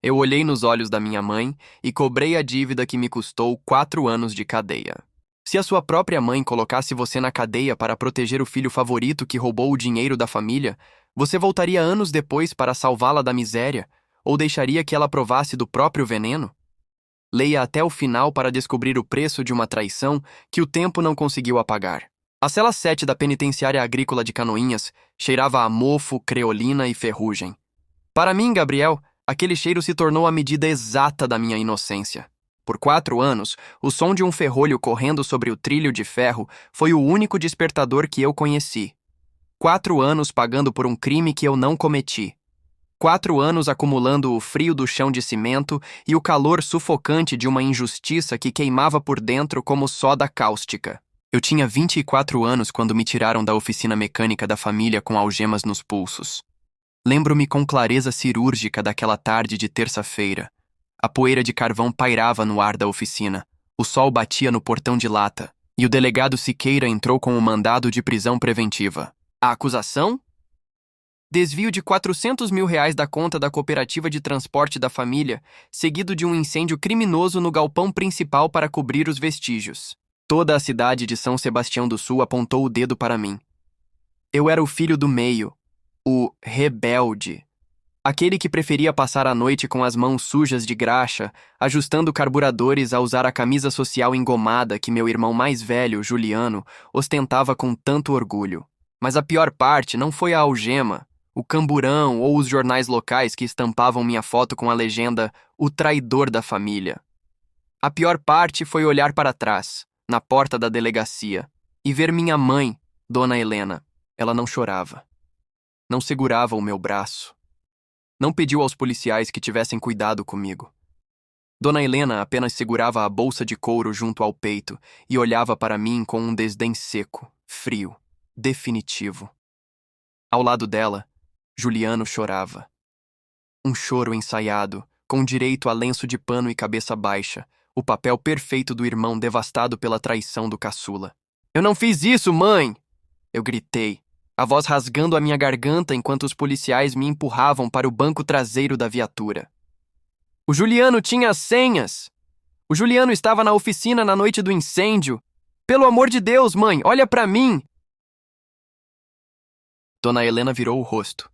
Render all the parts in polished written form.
Eu olhei nos olhos da minha mãe e cobrei a dívida que me custou 4 anos de cadeia. Se a sua própria mãe colocasse você na cadeia para proteger o filho favorito que roubou o dinheiro da família, você voltaria anos depois para salvá-la da miséria ou deixaria que ela provasse do próprio veneno? Leia até o final para descobrir o preço de uma traição que o tempo não conseguiu apagar. A cela 7 da penitenciária agrícola de Canoinhas cheirava a mofo, creolina e ferrugem. Para mim, Gabriel, aquele cheiro se tornou a medida exata da minha inocência. Por 4 anos, o som de um ferrolho correndo sobre o trilho de ferro foi o único despertador que eu conheci. 4 anos pagando por um crime que eu não cometi. 4 anos acumulando o frio do chão de cimento e o calor sufocante de uma injustiça que queimava por dentro como soda cáustica. Eu tinha 24 anos quando me tiraram da oficina mecânica da família com algemas nos pulsos. Lembro-me com clareza cirúrgica daquela tarde de terça-feira. A poeira de carvão pairava no ar da oficina, o sol batia no portão de lata, e o delegado Siqueira entrou com o mandado de prisão preventiva. A acusação? Desvio de R$ 400 mil da conta da cooperativa de transporte da família, seguido de um incêndio criminoso no galpão principal para cobrir os vestígios. Toda a cidade de São Sebastião do Sul apontou o dedo para mim. Eu era o filho do meio, o rebelde. Aquele que preferia passar a noite com as mãos sujas de graxa, ajustando carburadores a usar a camisa social engomada que meu irmão mais velho, Juliano, ostentava com tanto orgulho. Mas a pior parte não foi a algema, o camburão ou os jornais locais que estampavam minha foto com a legenda "O traidor da família". A pior parte foi olhar para trás, na porta da delegacia, e ver minha mãe, Dona Helena. Ela não chorava. Não segurava o meu braço. Não pediu aos policiais que tivessem cuidado comigo. Dona Helena apenas segurava a bolsa de couro junto ao peito e olhava para mim com um desdém seco, frio, definitivo. Ao lado dela, Juliano chorava. Um choro ensaiado, com direito a lenço de pano e cabeça baixa, o papel perfeito do irmão devastado pela traição do caçula. "Eu não fiz isso, mãe!" Eu gritei, a voz rasgando a minha garganta enquanto os policiais me empurravam para o banco traseiro da viatura. "O Juliano tinha as senhas! O Juliano estava na oficina na noite do incêndio! Pelo amor de Deus, mãe, olha para mim!" Dona Helena virou o rosto.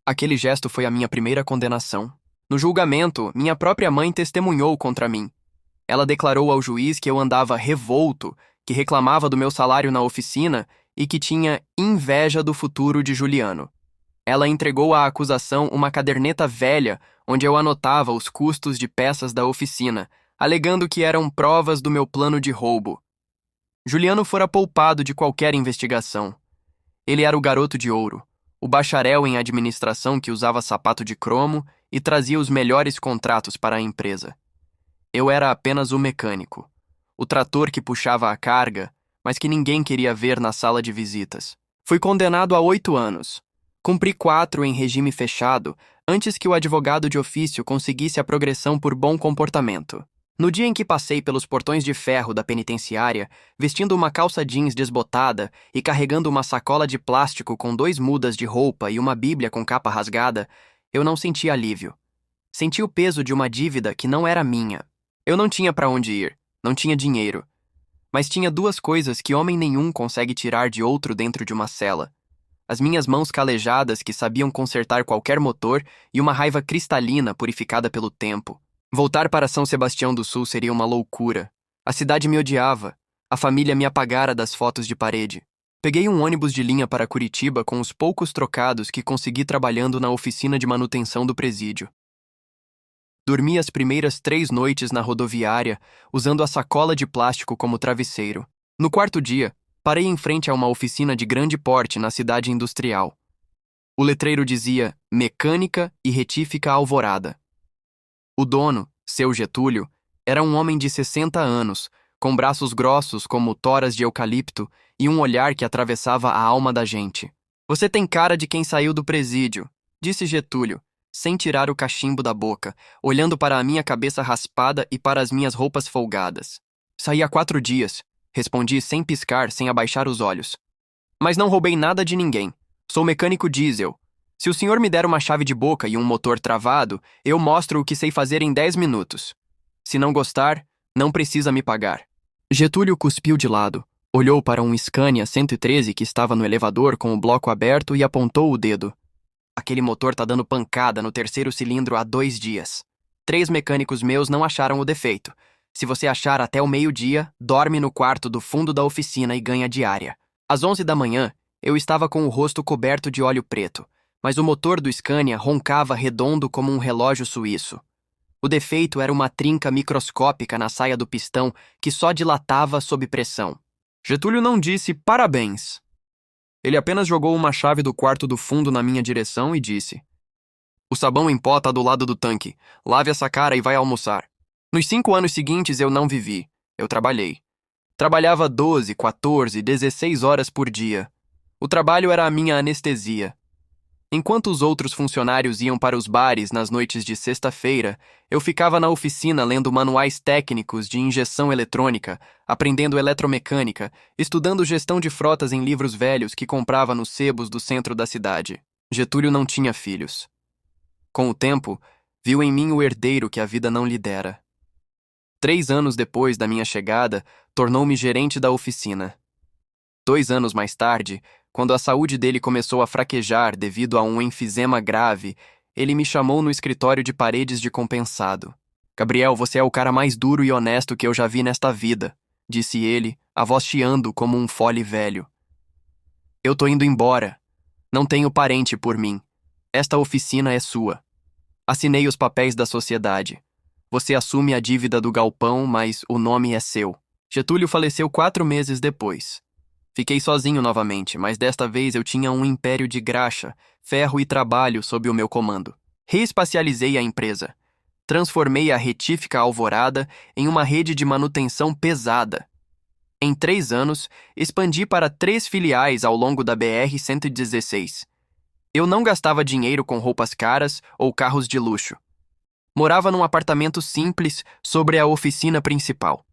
Aquele gesto foi a minha primeira condenação. No julgamento, minha própria mãe testemunhou contra mim. Ela declarou ao juiz que eu andava revolto, que reclamava do meu salário na oficina e que tinha inveja do futuro de Juliano. Ela entregou à acusação uma caderneta velha onde eu anotava os custos de peças da oficina, alegando que eram provas do meu plano de roubo. Juliano fora poupado de qualquer investigação. Ele era o garoto de ouro, o bacharel em administração que usava sapato de cromo e trazia os melhores contratos para a empresa. Eu era apenas o mecânico, o trator que puxava a carga, mas que ninguém queria ver na sala de visitas. Fui condenado a 8 anos. Cumpri 4 em regime fechado, antes que o advogado de ofício conseguisse a progressão por bom comportamento. No dia em que passei pelos portões de ferro da penitenciária, vestindo uma calça jeans desbotada e carregando uma sacola de plástico com 2 mudas de roupa e uma bíblia com capa rasgada, eu não senti alívio. Senti o peso de uma dívida que não era minha. Eu não tinha para onde ir, não tinha dinheiro. Mas tinha 2 coisas que homem nenhum consegue tirar de outro dentro de uma cela. As minhas mãos calejadas que sabiam consertar qualquer motor e uma raiva cristalina purificada pelo tempo. Voltar para São Sebastião do Sul seria uma loucura. A cidade me odiava. A família me apagara das fotos de parede. Peguei um ônibus de linha para Curitiba com os poucos trocados que consegui trabalhando na oficina de manutenção do presídio. Dormi as primeiras 3 noites na rodoviária, usando a sacola de plástico como travesseiro. No 4º dia, parei em frente a uma oficina de grande porte na cidade industrial. O letreiro dizia Mecânica e Retífica Alvorada. O dono, seu Getúlio, era um homem de 60 anos, com braços grossos como toras de eucalipto e um olhar que atravessava a alma da gente. "Você tem cara de quem saiu do presídio", disse Getúlio, sem tirar o cachimbo da boca, olhando para a minha cabeça raspada e para as minhas roupas folgadas. "Saí há 4 dias", respondi sem piscar, sem abaixar os olhos. "Mas não roubei nada de ninguém. Sou mecânico diesel. Se o senhor me der uma chave de boca e um motor travado, eu mostro o que sei fazer em 10 minutos. Se não gostar, não precisa me pagar. Getúlio cuspiu de lado, olhou para um Scania 113 que estava no elevador com o bloco aberto e apontou o dedo. Aquele motor tá dando pancada no terceiro cilindro há 2 dias. 3 mecânicos meus não acharam o defeito. Se você achar até o meio-dia, dorme no quarto do fundo da oficina e ganha diária. Às 11 da manhã, eu estava com o rosto coberto de óleo preto, mas o motor do Scania roncava redondo como um relógio suíço. O defeito era uma trinca microscópica na saia do pistão que só dilatava sob pressão. Getúlio não disse parabéns. Ele apenas jogou uma chave do quarto do fundo na minha direção e disse: "O sabão em pó tá do lado do tanque. Lave essa cara e vai almoçar." Nos 5 anos seguintes eu não vivi. Eu trabalhei. Trabalhava 12, 14, 16 horas por dia. O trabalho era a minha anestesia. Enquanto os outros funcionários iam para os bares nas noites de sexta-feira, eu ficava na oficina lendo manuais técnicos de injeção eletrônica, aprendendo eletromecânica, estudando gestão de frotas em livros velhos que comprava nos sebos do centro da cidade. Getúlio não tinha filhos. Com o tempo, viu em mim o herdeiro que a vida não lhe dera. 3 anos depois da minha chegada, tornou-me gerente da oficina. 2 anos mais tarde, quando a saúde dele começou a fraquejar devido a um enfisema grave, ele me chamou no escritório de paredes de compensado. "Gabriel, você é o cara mais duro e honesto que eu já vi nesta vida", disse ele, a voz chiando como um fole velho. "Eu tô indo embora. Não tenho parente por mim. Esta oficina é sua. Assinei os papéis da sociedade. Você assume a dívida do galpão, mas o nome é seu." Getúlio faleceu 4 meses depois. Fiquei sozinho novamente, mas desta vez eu tinha um império de graxa, ferro e trabalho sob o meu comando. Reespacializei a empresa. Transformei a retífica Alvorada em uma rede de manutenção pesada. Em 3 anos, expandi para 3 filiais ao longo da BR-116. Eu não gastava dinheiro com roupas caras ou carros de luxo. Morava num apartamento simples sobre a oficina principal.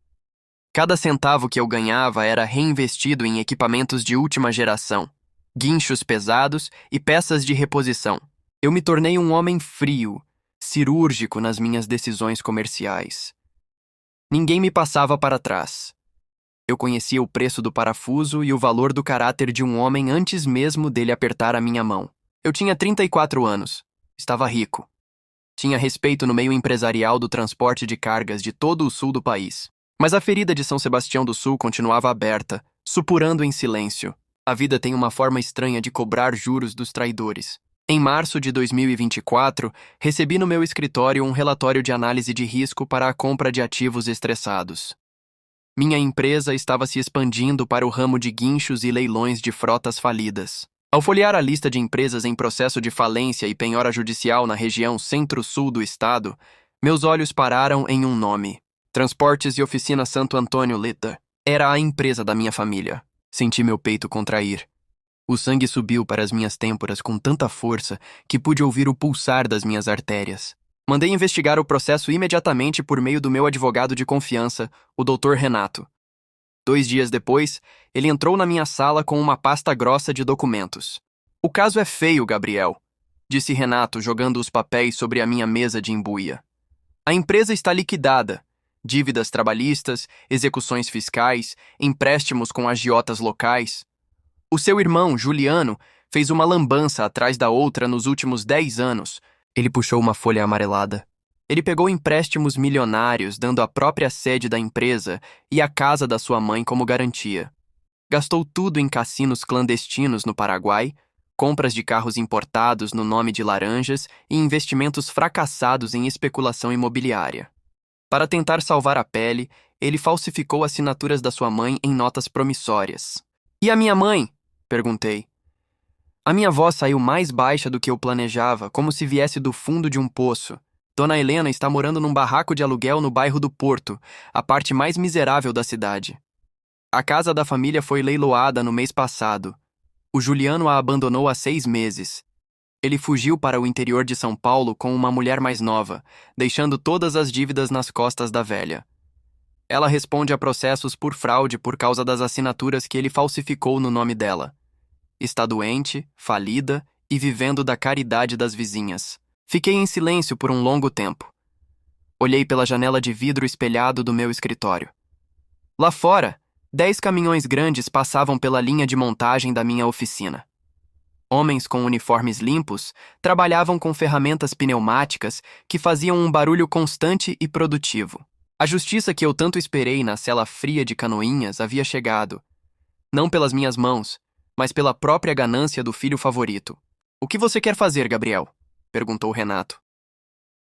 Cada centavo que eu ganhava era reinvestido em equipamentos de última geração, guinchos pesados e peças de reposição. Eu me tornei um homem frio, cirúrgico nas minhas decisões comerciais. Ninguém me passava para trás. Eu conhecia o preço do parafuso e o valor do caráter de um homem antes mesmo dele apertar a minha mão. Eu tinha 34 anos. Estava rico. Tinha respeito no meio empresarial do transporte de cargas de todo o sul do país. Mas a ferida de São Sebastião do Sul continuava aberta, supurando em silêncio. A vida tem uma forma estranha de cobrar juros dos traidores. Em março de 2024, recebi no meu escritório um relatório de análise de risco para a compra de ativos estressados. Minha empresa estava se expandindo para o ramo de guinchos e leilões de frotas falidas. Ao folhear a lista de empresas em processo de falência e penhora judicial na região centro-sul do estado, meus olhos pararam em um nome: Transportes e Oficina Santo Antônio Lita. Era a empresa da minha família. Senti meu peito contrair. O sangue subiu para as minhas têmporas com tanta força que pude ouvir o pulsar das minhas artérias. Mandei investigar o processo imediatamente por meio do meu advogado de confiança, o Dr. Renato. 2 dias depois, ele entrou na minha sala com uma pasta grossa de documentos. "O caso é feio, Gabriel", disse Renato, jogando os papéis sobre a minha mesa de embuia. "A empresa está liquidada. Dívidas trabalhistas, execuções fiscais, empréstimos com agiotas locais. O seu irmão, Juliano, fez uma lambança atrás da outra nos últimos 10 anos. Ele puxou uma folha amarelada. Ele pegou empréstimos milionários, dando a própria sede da empresa e a casa da sua mãe como garantia. Gastou tudo em cassinos clandestinos no Paraguai, compras de carros importados no nome de laranjas e investimentos fracassados em especulação imobiliária. Para tentar salvar a pele, ele falsificou assinaturas da sua mãe em notas promissórias." "E a minha mãe?" perguntei. A minha voz saiu mais baixa do que eu planejava, como se viesse do fundo de um poço. Dona Helena está morando num barraco de aluguel no bairro do Porto, a parte mais miserável da cidade. A casa da família foi leiloada no mês passado. O Juliano a abandonou há 6 meses. Ele fugiu para o interior de São Paulo com uma mulher mais nova, deixando todas as dívidas nas costas da velha. Ela responde a processos por fraude por causa das assinaturas que ele falsificou no nome dela. Está doente, falida e vivendo da caridade das vizinhas. Fiquei em silêncio por um longo tempo. Olhei pela janela de vidro espelhado do meu escritório. Lá fora, 10 caminhões grandes passavam pela linha de montagem da minha oficina. Homens com uniformes limpos trabalhavam com ferramentas pneumáticas que faziam um barulho constante e produtivo. A justiça que eu tanto esperei na cela fria de Canoinhas havia chegado, não pelas minhas mãos, mas pela própria ganância do filho favorito. "O que você quer fazer, Gabriel?" perguntou Renato.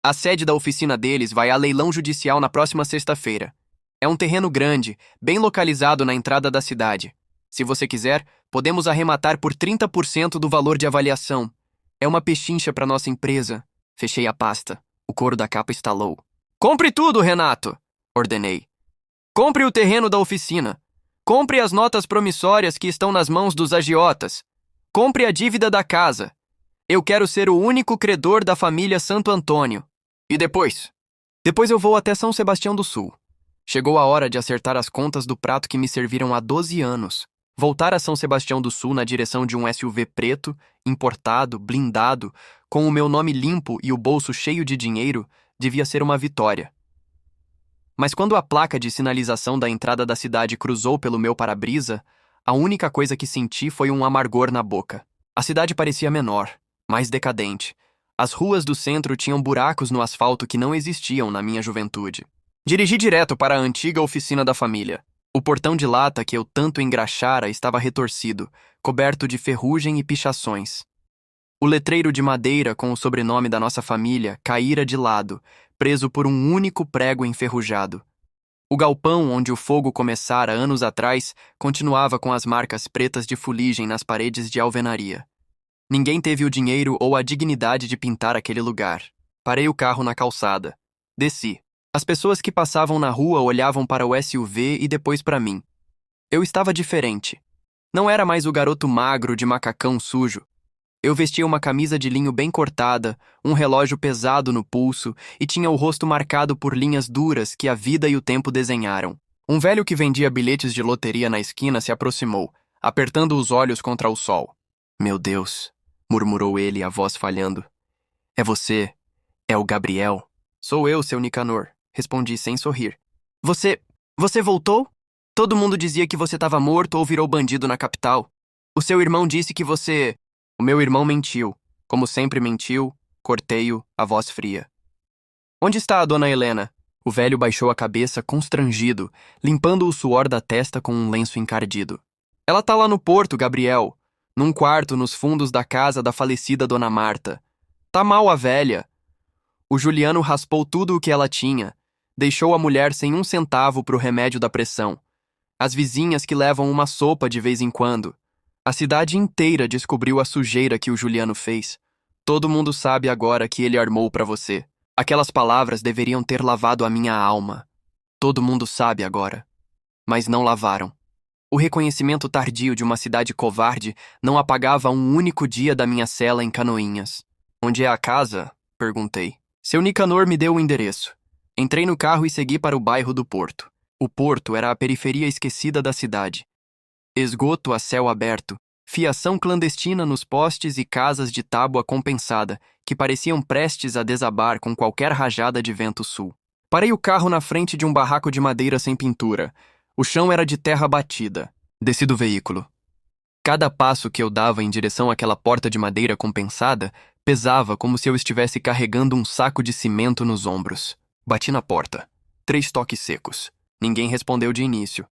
"A sede da oficina deles vai a leilão judicial na próxima sexta-feira. É um terreno grande, bem localizado na entrada da cidade. Se você quiser, podemos arrematar por 30% do valor de avaliação. É uma pechincha para nossa empresa." Fechei a pasta. O couro da capa estalou. "Compre tudo, Renato!" ordenei. "Compre o terreno da oficina. Compre as notas promissórias que estão nas mãos dos agiotas. Compre a dívida da casa. Eu quero ser o único credor da família Santo Antônio. E depois? Depois eu vou até São Sebastião do Sul. Chegou a hora de acertar as contas do prato que me serviram há 12 anos. Voltar a São Sebastião do Sul na direção de um SUV preto, importado, blindado, com o meu nome limpo e o bolso cheio de dinheiro, devia ser uma vitória. Mas quando a placa de sinalização da entrada da cidade cruzou pelo meu para-brisa, a única coisa que senti foi um amargor na boca. A cidade parecia menor, mais decadente. As ruas do centro tinham buracos no asfalto que não existiam na minha juventude. Dirigi direto para a antiga oficina da família. O portão de lata que eu tanto engraxara estava retorcido, coberto de ferrugem e pichações. O letreiro de madeira com o sobrenome da nossa família caíra de lado, preso por um único prego enferrujado. O galpão onde o fogo começara anos atrás continuava com as marcas pretas de fuligem nas paredes de alvenaria. Ninguém teve o dinheiro ou a dignidade de pintar aquele lugar. Parei o carro na calçada. Desci. As pessoas que passavam na rua olhavam para o SUV e depois para mim. Eu estava diferente. Não era mais o garoto magro de macacão sujo. Eu vestia uma camisa de linho bem cortada, um relógio pesado no pulso e tinha o rosto marcado por linhas duras que a vida e o tempo desenharam. Um velho que vendia bilhetes de loteria na esquina se aproximou, apertando os olhos contra o sol. "Meu Deus", murmurou ele, a voz falhando. "É você? É o Gabriel?" "Sou eu, seu Nicanor", respondi sem sorrir. Você voltou? Todo mundo dizia que você estava morto ou virou bandido na capital. O seu irmão disse que você..." "O meu irmão mentiu. Como sempre mentiu." Cortei-o, a voz fria. "Onde está a dona Helena?" O velho baixou a cabeça, constrangido, limpando o suor da testa com um lenço encardido. "Ela tá lá no porto, Gabriel. Num quarto nos fundos da casa da falecida dona Marta. Tá mal a velha." O Juliano raspou tudo o que ela tinha. Deixou a mulher sem um centavo pro remédio da pressão. As vizinhas que levam uma sopa de vez em quando. A cidade inteira descobriu a sujeira que o Juliano fez. Todo mundo sabe agora que ele armou pra você. Aquelas palavras deveriam ter lavado a minha alma. Todo mundo sabe agora. Mas não lavaram. O reconhecimento tardio de uma cidade covarde não apagava um único dia da minha cela em Canoinhas. "Onde é a casa?" perguntei. Seu Nicanor me deu o endereço. Entrei no carro e segui para o bairro do Porto. O Porto era a periferia esquecida da cidade. Esgoto a céu aberto, fiação clandestina nos postes e casas de tábua compensada, que pareciam prestes a desabar com qualquer rajada de vento sul. Parei o carro na frente de um barraco de madeira sem pintura. O chão era de terra batida. Desci do veículo. Cada passo que eu dava em direção àquela porta de madeira compensada pesava como se eu estivesse carregando um saco de cimento nos ombros. Bati na porta. 3 toques secos. Ninguém respondeu de início.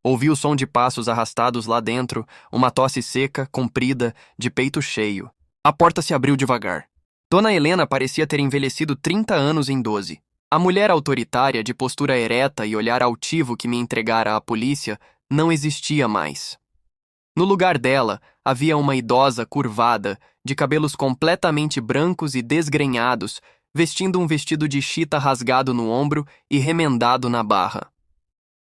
Ouvi o som de passos arrastados lá dentro, uma tosse seca, comprida, de peito cheio. A porta se abriu devagar. Dona Helena parecia ter envelhecido 30 anos em 12. A mulher autoritária, de postura ereta e olhar altivo que me entregara à polícia, não existia mais. No lugar dela, havia uma idosa curvada, de cabelos completamente brancos e desgrenhados, vestindo um vestido de chita rasgado no ombro e remendado na barra.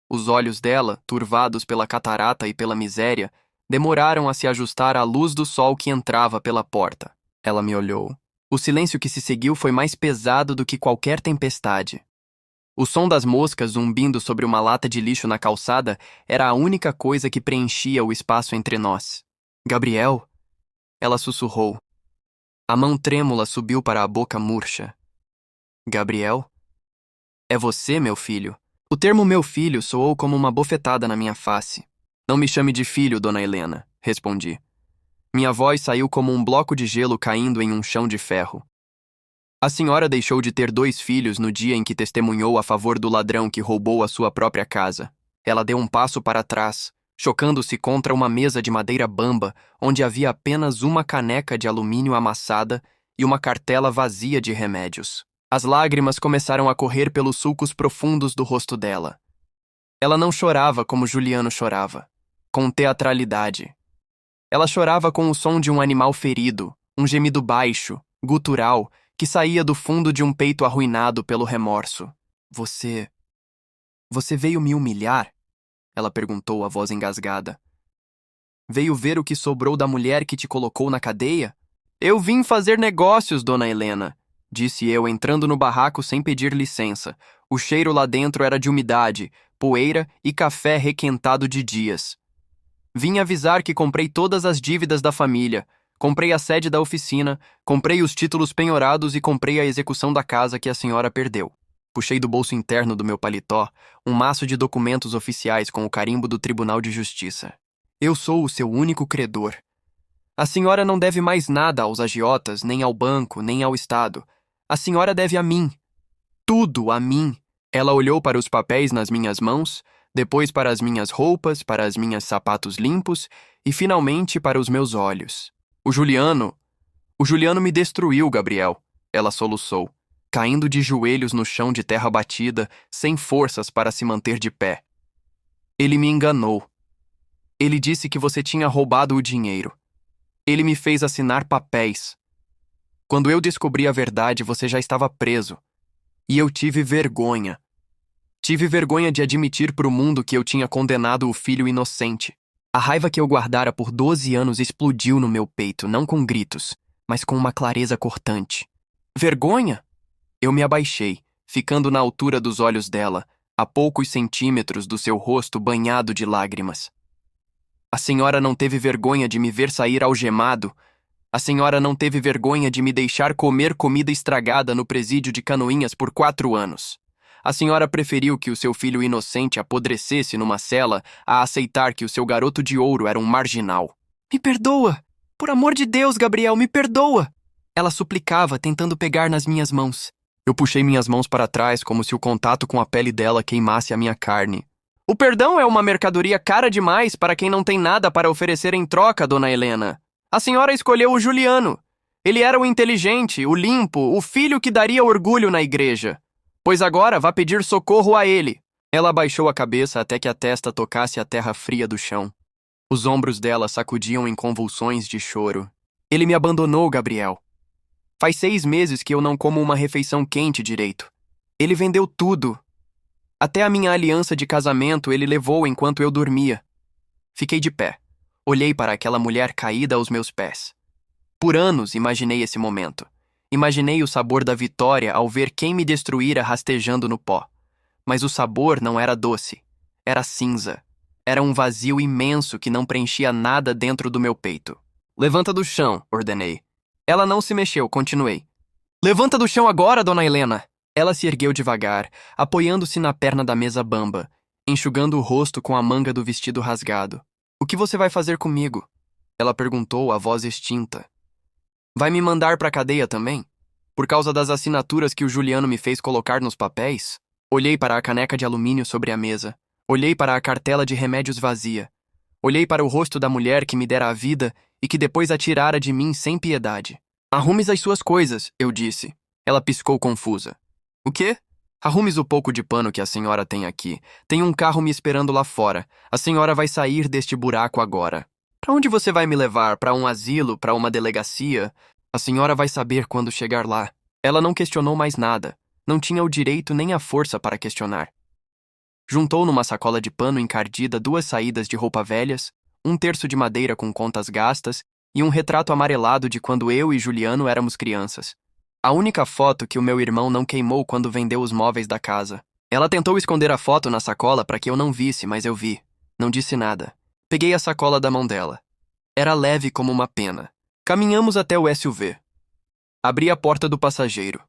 Os olhos dela, turvados pela catarata e pela miséria, demoraram a se ajustar à luz do sol que entrava pela porta. Ela me olhou. O silêncio que se seguiu foi mais pesado do que qualquer tempestade. O som das moscas zumbindo sobre uma lata de lixo na calçada era a única coisa que preenchia o espaço entre nós. "Gabriel?" Ela sussurrou. A mão trêmula subiu para a boca murcha. Gabriel? É você, meu filho? O termo meu filho soou como uma bofetada na minha face. Não me chame de filho, dona Helena, respondi. Minha voz saiu como um bloco de gelo caindo em um chão de ferro. A senhora deixou de ter 2 filhos no dia em que testemunhou a favor do ladrão que roubou a sua própria casa. Ela deu um passo para trás, chocando-se contra uma mesa de madeira bamba, onde havia apenas uma caneca de alumínio amassada e uma cartela vazia de remédios. As lágrimas começaram a correr pelos sulcos profundos do rosto dela. Ela não chorava como Juliano chorava, com teatralidade. Ela chorava com o som de um animal ferido, um gemido baixo, gutural, que saía do fundo de um peito arruinado pelo remorso. Você veio me humilhar? Ela perguntou, a voz engasgada. Veio ver o que sobrou da mulher que te colocou na cadeia? Eu vim fazer negócios, dona Helena, disse eu, entrando no barraco sem pedir licença. O cheiro lá dentro era de umidade, poeira e café requentado de dias. Vim avisar que comprei todas as dívidas da família. Comprei a sede da oficina, comprei os títulos penhorados e comprei a execução da casa que a senhora perdeu. Puxei do bolso interno do meu paletó um maço de documentos oficiais com o carimbo do Tribunal de Justiça. Eu sou o seu único credor. A senhora não deve mais nada aos agiotas, nem ao banco, nem ao Estado. A senhora deve a mim. Tudo a mim. Ela olhou para os papéis nas minhas mãos, depois para as minhas roupas, para as minhas sapatos limpos e, finalmente, para os meus olhos. O Juliano me destruiu, Gabriel, ela soluçou, caindo de joelhos no chão de terra batida, sem forças para se manter de pé. Ele me enganou. Ele disse que você tinha roubado o dinheiro. Ele me fez assinar papéis. Quando eu descobri a verdade, você já estava preso. E eu tive vergonha. Tive vergonha de admitir para o mundo que eu tinha condenado o filho inocente. A raiva que eu guardara por 12 anos explodiu no meu peito, não com gritos, mas com uma clareza cortante. Vergonha? Eu me abaixei, ficando na altura dos olhos dela, a poucos centímetros do seu rosto banhado de lágrimas. A senhora não teve vergonha de me ver sair algemado. A senhora não teve vergonha de me deixar comer comida estragada no presídio de Canoinhas por 4 anos. A senhora preferiu que o seu filho inocente apodrecesse numa cela a aceitar que o seu garoto de ouro era um marginal. Me perdoa! Por amor de Deus, Gabriel, me perdoa! Ela suplicava, tentando pegar nas minhas mãos. Eu puxei minhas mãos para trás como se o contato com a pele dela queimasse a minha carne. O perdão é uma mercadoria cara demais para quem não tem nada para oferecer em troca, dona Helena. A senhora escolheu o Juliano. Ele era o inteligente, o limpo, o filho que daria orgulho na igreja. Pois agora vá pedir socorro a ele. Ela abaixou a cabeça até que a testa tocasse a terra fria do chão. Os ombros dela sacudiam em convulsões de choro. Ele me abandonou, Gabriel. Faz 6 meses que eu não como uma refeição quente direito. Ele vendeu tudo. Até a minha aliança de casamento ele levou enquanto eu dormia. Fiquei de pé. Olhei para aquela mulher caída aos meus pés. Por anos imaginei esse momento. Imaginei o sabor da vitória ao ver quem me destruíra rastejando no pó. Mas o sabor não era doce. Era cinza. Era um vazio imenso que não preenchia nada dentro do meu peito. Levanta do chão, ordenei. Ela não se mexeu, continuei. Levanta do chão agora, dona Helena! Ela se ergueu devagar, apoiando-se na perna da mesa bamba, enxugando o rosto com a manga do vestido rasgado. O que você vai fazer comigo? Ela perguntou, a voz extinta. Vai me mandar pra cadeia também? Por causa das assinaturas que o Juliano me fez colocar nos papéis? Olhei para a caneca de alumínio sobre a mesa. Olhei para a cartela de remédios vazia. Olhei para o rosto da mulher que me dera a vida e que depois a tirara de mim sem piedade. Arrumes as suas coisas, eu disse. Ela piscou confusa. O quê? Arrumes o pouco de pano que a senhora tem aqui. Tem um carro me esperando lá fora. A senhora vai sair deste buraco agora. Para onde você vai me levar? Para um asilo? Para uma delegacia? A senhora vai saber quando chegar lá. Ela não questionou mais nada. Não tinha o direito nem a força para questionar. Juntou numa sacola de pano encardida 2 saídas de roupa velhas, 1/3 de madeira com contas gastas e um retrato amarelado de quando eu e Juliano éramos crianças. A única foto que o meu irmão não queimou quando vendeu os móveis da casa. Ela tentou esconder a foto na sacola para que eu não visse, mas eu vi. Não disse nada. Peguei a sacola da mão dela. Era leve como uma pena. Caminhamos até o SUV. Abri a porta do passageiro.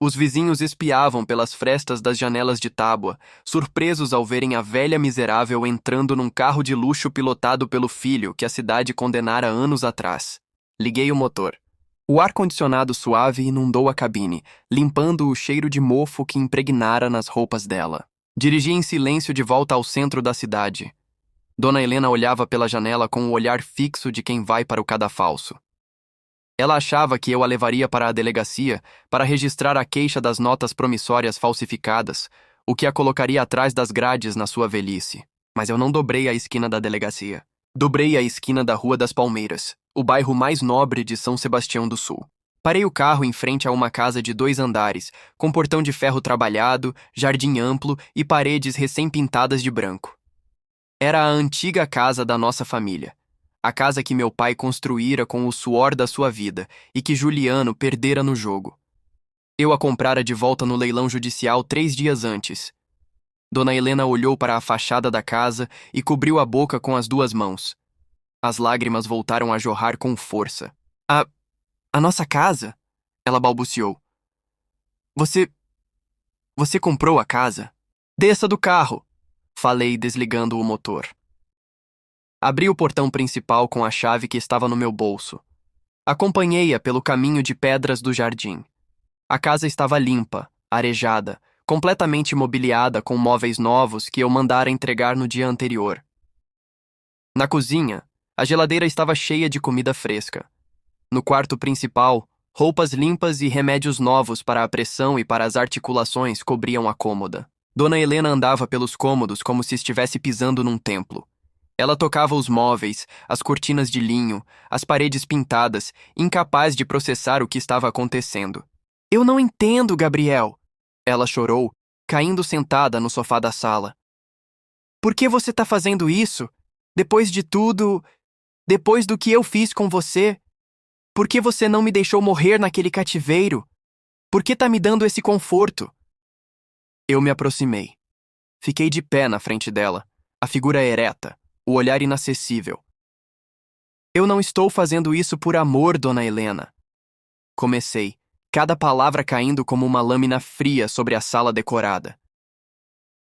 Os vizinhos espiavam pelas frestas das janelas de tábua, surpresos ao verem a velha miserável entrando num carro de luxo pilotado pelo filho que a cidade condenara anos atrás. Liguei o motor. O ar-condicionado suave inundou a cabine, limpando o cheiro de mofo que impregnara nas roupas dela. Dirigi em silêncio de volta ao centro da cidade. Dona Helena olhava pela janela com o olhar fixo de quem vai para o cadafalso. Ela achava que eu a levaria para a delegacia para registrar a queixa das notas promissórias falsificadas, o que a colocaria atrás das grades na sua velhice. Mas eu não dobrei a esquina da delegacia. Dobrei a esquina da Rua das Palmeiras, o bairro mais nobre de São Sebastião do Sul. Parei o carro em frente a uma casa de 2 andares, com portão de ferro trabalhado, jardim amplo e paredes recém-pintadas de branco. Era a antiga casa da nossa família. A casa que meu pai construíra com o suor da sua vida e que Juliano perdera no jogo. Eu a comprara de volta no leilão judicial 3 dias antes. Dona Helena olhou para a fachada da casa e cobriu a boca com as 2 mãos. As lágrimas voltaram a jorrar com força. A nossa casa? Ela balbuciou. Você comprou a casa? Desça do carro! Falei, desligando o motor. Abri o portão principal com a chave que estava no meu bolso. Acompanhei-a pelo caminho de pedras do jardim. A casa estava limpa, arejada, completamente mobiliada com móveis novos que eu mandara entregar no dia anterior. Na cozinha, a geladeira estava cheia de comida fresca. No quarto principal, roupas limpas e remédios novos para a pressão e para as articulações cobriam a cômoda. Dona Helena andava pelos cômodos como se estivesse pisando num templo. Ela tocava os móveis, as cortinas de linho, as paredes pintadas, incapaz de processar o que estava acontecendo. Eu não entendo, Gabriel! Ela chorou, caindo sentada no sofá da sala. Por que você está fazendo isso? Depois de tudo... Depois do que eu fiz com você? Por que você não me deixou morrer naquele cativeiro? Por que está me dando esse conforto? Eu me aproximei. Fiquei de pé na frente dela, a figura ereta, o olhar inacessível. Eu não estou fazendo isso por amor, Dona Helena. Comecei, cada palavra caindo como uma lâmina fria sobre a sala decorada.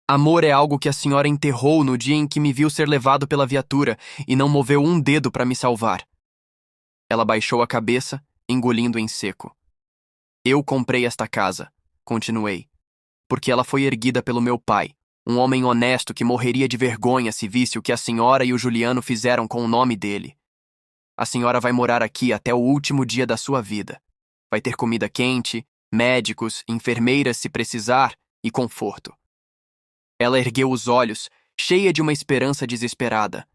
Amor é algo que a senhora enterrou no dia em que me viu ser levado pela viatura e não moveu um dedo para me salvar. Ela baixou a cabeça, engolindo em seco. Eu comprei esta casa, continuei, porque ela foi erguida pelo meu pai, um homem honesto que morreria de vergonha se visse o que a senhora e o Juliano fizeram com o nome dele. A senhora vai morar aqui até o último dia da sua vida. Vai ter comida quente, médicos, enfermeiras se precisar e conforto. Ela ergueu os olhos, cheia de uma esperança desesperada.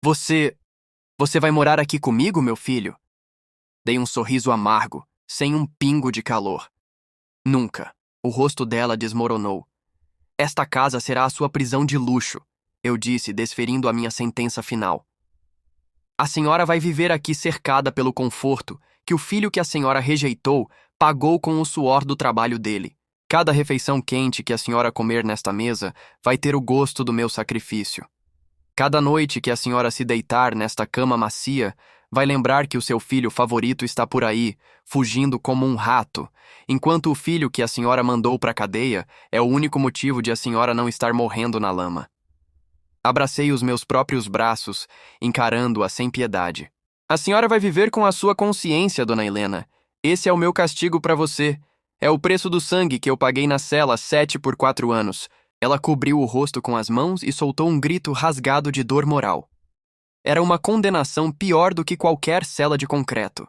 Você vai morar aqui comigo, meu filho? Dei um sorriso amargo, sem um pingo de calor. Nunca. O rosto dela desmoronou. Esta casa será a sua prisão de luxo, eu disse, desferindo a minha sentença final. A senhora vai viver aqui cercada pelo conforto que o filho que a senhora rejeitou pagou com o suor do trabalho dele. Cada refeição quente que a senhora comer nesta mesa vai ter o gosto do meu sacrifício. Cada noite que a senhora se deitar nesta cama macia, vai lembrar que o seu filho favorito está por aí, fugindo como um rato, enquanto o filho que a senhora mandou para a cadeia é o único motivo de a senhora não estar morrendo na lama. Abracei os meus próprios braços, encarando-a sem piedade. A senhora vai viver com a sua consciência, Dona Helena. Esse é o meu castigo para você. É o preço do sangue que eu paguei na cela 7 por 4 anos. Ela cobriu o rosto com as mãos e soltou um grito rasgado de dor moral. Era uma condenação pior do que qualquer cela de concreto.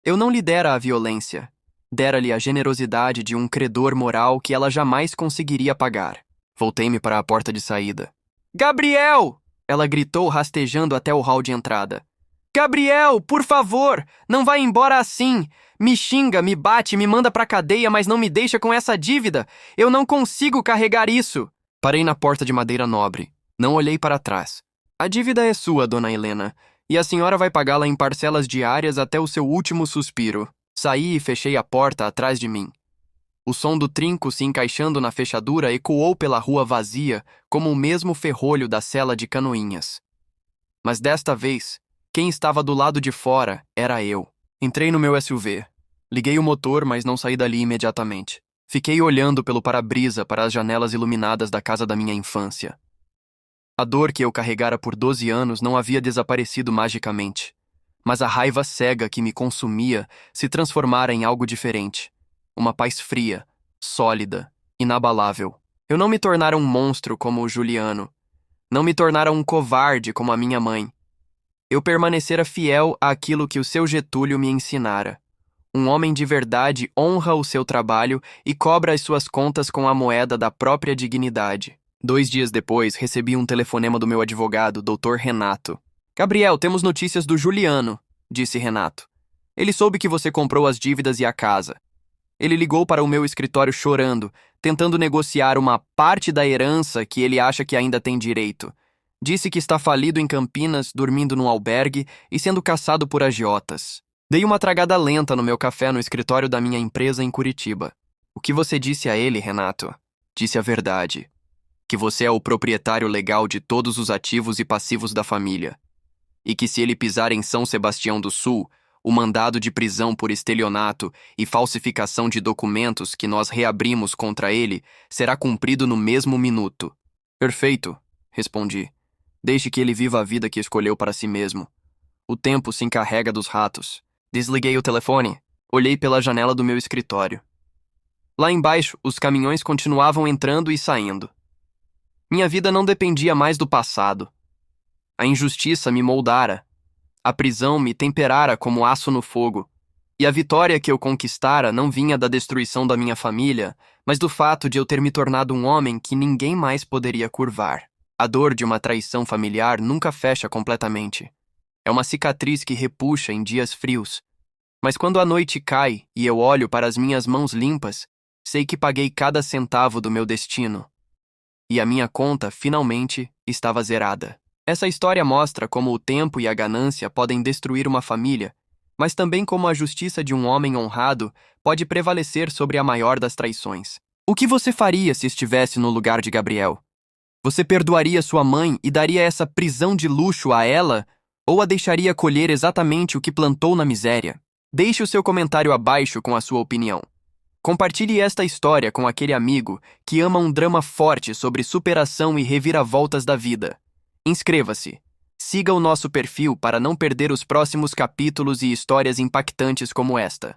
Eu não lhe dera a violência. Dera-lhe a generosidade de um credor moral que ela jamais conseguiria pagar. Voltei-me para a porta de saída. Gabriel! Ela gritou rastejando até o hall de entrada. Gabriel, por favor, não vá embora assim. Me xinga, me bate, me manda pra cadeia, mas não me deixa com essa dívida. Eu não consigo carregar isso. Parei na porta de madeira nobre. Não olhei para trás. A dívida é sua, Dona Helena, e a senhora vai pagá-la em parcelas diárias até o seu último suspiro. Saí e fechei a porta atrás de mim. O som do trinco se encaixando na fechadura ecoou pela rua vazia como o mesmo ferrolho da cela de Canoinhas. Mas desta vez, quem estava do lado de fora era eu. Entrei no meu SUV. Liguei o motor, mas não saí dali imediatamente. Fiquei olhando pelo para-brisa para as janelas iluminadas da casa da minha infância. A dor que eu carregara por 12 anos não havia desaparecido magicamente, mas a raiva cega que me consumia se transformara em algo diferente. Uma paz fria, sólida, inabalável. Eu não me tornara um monstro como o Juliano. Não me tornara um covarde como a minha mãe. Eu permanecera fiel àquilo que o seu Getúlio me ensinara. Um homem de verdade honra o seu trabalho e cobra as suas contas com a moeda da própria dignidade. 2 dias depois, recebi um telefonema do meu advogado, Dr. Renato. Gabriel, temos notícias do Juliano, disse Renato. Ele soube que você comprou as dívidas e a casa. Ele ligou para o meu escritório chorando, tentando negociar uma parte da herança que ele acha que ainda tem direito. Disse que está falido em Campinas, dormindo num albergue e sendo caçado por agiotas. Dei uma tragada lenta no meu café no escritório da minha empresa em Curitiba. O que você disse a ele, Renato? Disse a verdade. Que você é o proprietário legal de todos os ativos e passivos da família. E que se ele pisar em São Sebastião do Sul, o mandado de prisão por estelionato e falsificação de documentos que nós reabrimos contra ele será cumprido no mesmo minuto. Perfeito, respondi. Deixe que ele viva a vida que escolheu para si mesmo. O tempo se encarrega dos ratos. Desliguei o telefone, olhei pela janela do meu escritório. Lá embaixo, os caminhões continuavam entrando e saindo. Minha vida não dependia mais do passado. A injustiça me moldara. A prisão me temperara como aço no fogo. E a vitória que eu conquistara não vinha da destruição da minha família, mas do fato de eu ter me tornado um homem que ninguém mais poderia curvar. A dor de uma traição familiar nunca fecha completamente. É uma cicatriz que repuxa em dias frios. Mas quando a noite cai e eu olho para as minhas mãos limpas, sei que paguei cada centavo do meu destino. E a minha conta, finalmente, estava zerada. Essa história mostra como o tempo e a ganância podem destruir uma família, mas também como a justiça de um homem honrado pode prevalecer sobre a maior das traições. O que você faria se estivesse no lugar de Gabriel? Você perdoaria sua mãe e daria essa prisão de luxo a ela? Ou a deixaria colher exatamente o que plantou na miséria? Deixe o seu comentário abaixo com a sua opinião. Compartilhe esta história com aquele amigo que ama um drama forte sobre superação e reviravoltas da vida. Inscreva-se. Siga o nosso perfil para não perder os próximos capítulos e histórias impactantes como esta.